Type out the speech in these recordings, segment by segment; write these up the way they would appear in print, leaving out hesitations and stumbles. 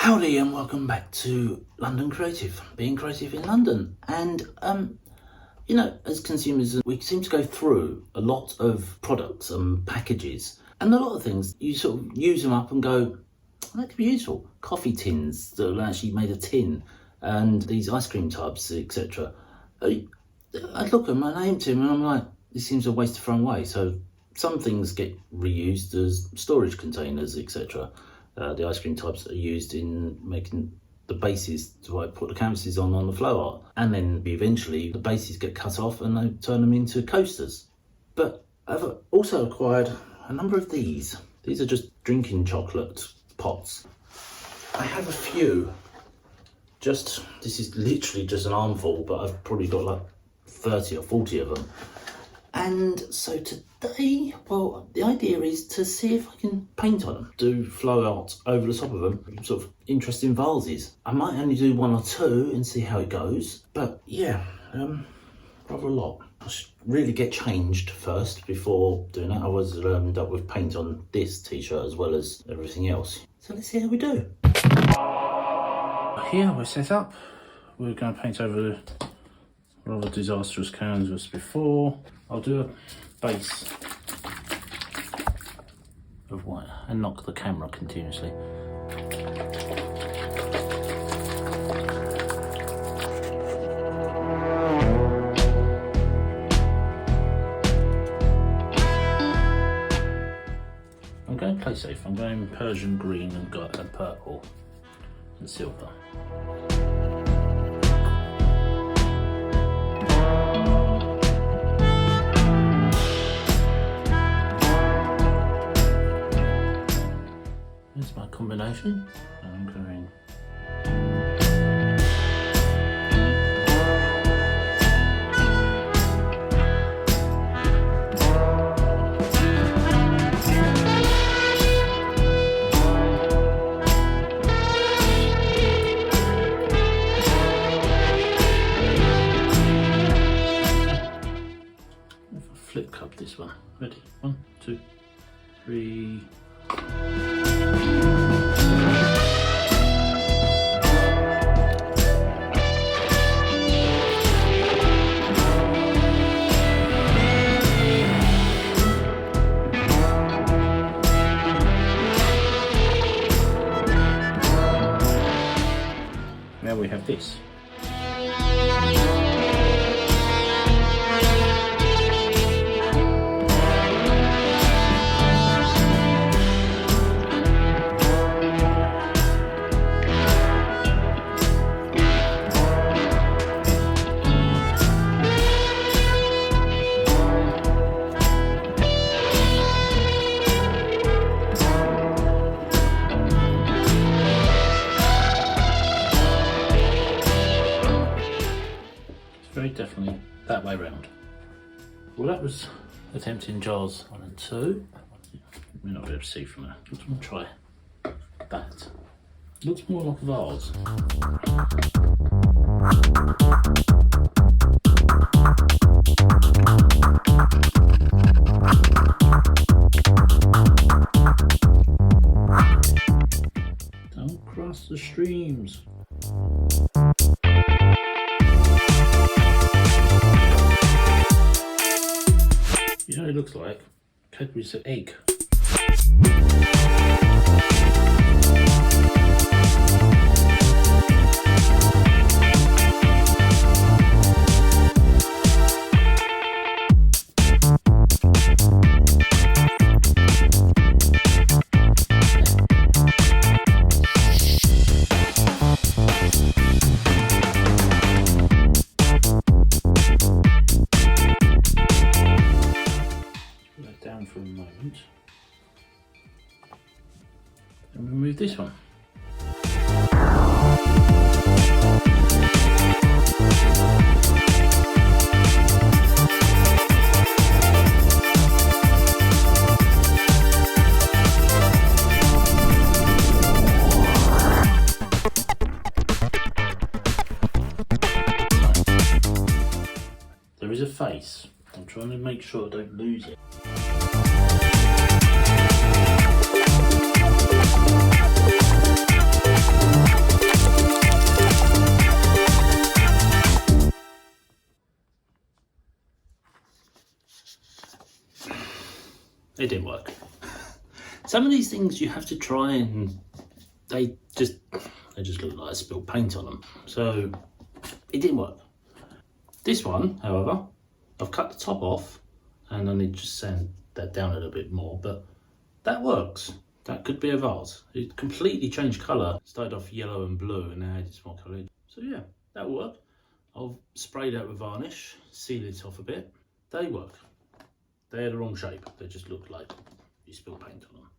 Howdy and welcome back to London Creative, being creative in London. And you know, as consumers, we seem to go through a lot of products and packages, and a lot of things you sort of use them up and go, that could be useful. Coffee tins that are actually made of tin, and these ice cream tubs, etc. I look at them and I aim to them and I'm like, this seems a waste to throw away. So some things get reused as storage containers, etc. The ice cream tubs are used in making the bases to put the canvases on the flow art, and then eventually the bases get cut off and they turn them into coasters. But I've also acquired a number of these. These are just drinking chocolate pots. I have a few. This is literally just an armful, but I've probably got like 30 or 40 of them. And so today, well, the idea is to see if I can paint on them, do flow art over the top of them, sort of interesting vases. I might only do one or two and see how it goes, but yeah, rather a lot. I should really get changed first before doing that. I was end up with paint on this t-shirt as well as everything else. So let's see how we do. Here we're set up. We're going to paint over the rather disastrous canvas before. I'll do a base of white and knock the camera continuously. I'm going to play safe. I'm going Persian green and purple and silver. That's my combination. I'm going flip cup this one. Ready? 1, 2, 3. Now we have this. Very definitely that way round. Well, that was attempting jars 1 and 2. We're not able to see from there. Let's try that. Looks more like a vase. Don't cross the streams. You know what it looks like? Cadbury's egg. Down for a moment and remove this one. There is a face. I'm trying to make sure I don't lose it. it didn't work. Some of these things you have to try and they just look like I spilled paint on them. So it didn't work. This one, however, I've cut the top off and I need to sand that down a little bit more, but that works. That could be a vase. It completely changed colour. Started off yellow and blue and now it's more coloured. So yeah, that'll work. I'll spray that with varnish, seal it off a bit. They work. They're the wrong shape. They just look like you spill paint on them.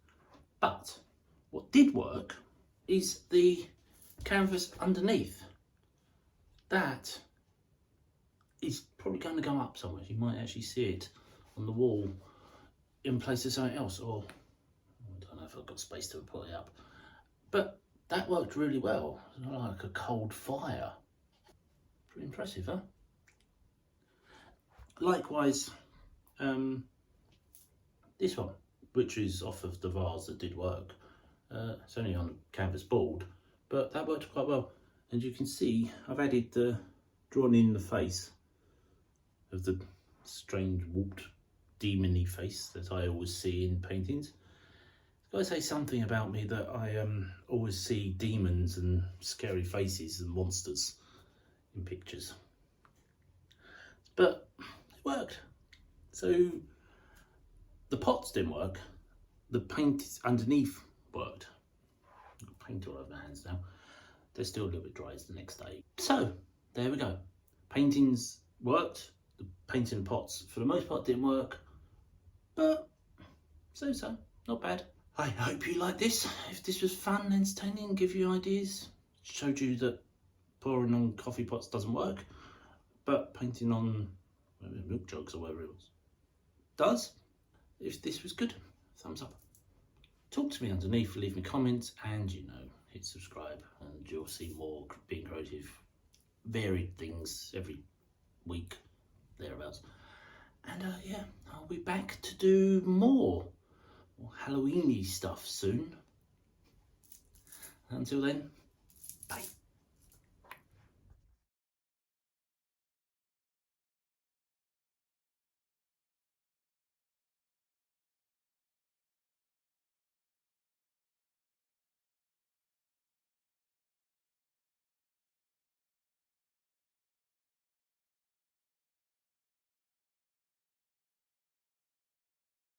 But what did work is the canvas underneath. That is probably going to go up somewhere. You might actually see it on the wall in place of something else, or I don't know if I've got space to put it up. But that worked really well. It's not like a cold fire. Pretty impressive, huh? Likewise, this one, which is off of the vase that did work. It's only on a canvas board, but that worked quite well. And you can see I've added drawn in the face of the strange warped demon-y face that I always see in paintings. It's got to say something about me that I always see demons and scary faces and monsters in pictures. But it worked. So the pots didn't work. The paint underneath worked. I've got paint all over my hands now. They're still a little bit dry as the next day. So there we go. Paintings worked. The painting pots for the most part didn't work, but so not bad. I hope you like this. If this was fun, entertaining, give you ideas, showed you that pouring on coffee pots doesn't work, but painting on milk jugs or whatever it was does. If this was good, thumbs up. Talk to me underneath, leave me comments, and hit subscribe, and you'll see more being creative, varied things every week, thereabouts. And yeah, I'll be back to do more Halloweeny stuff soon. Until then, bye.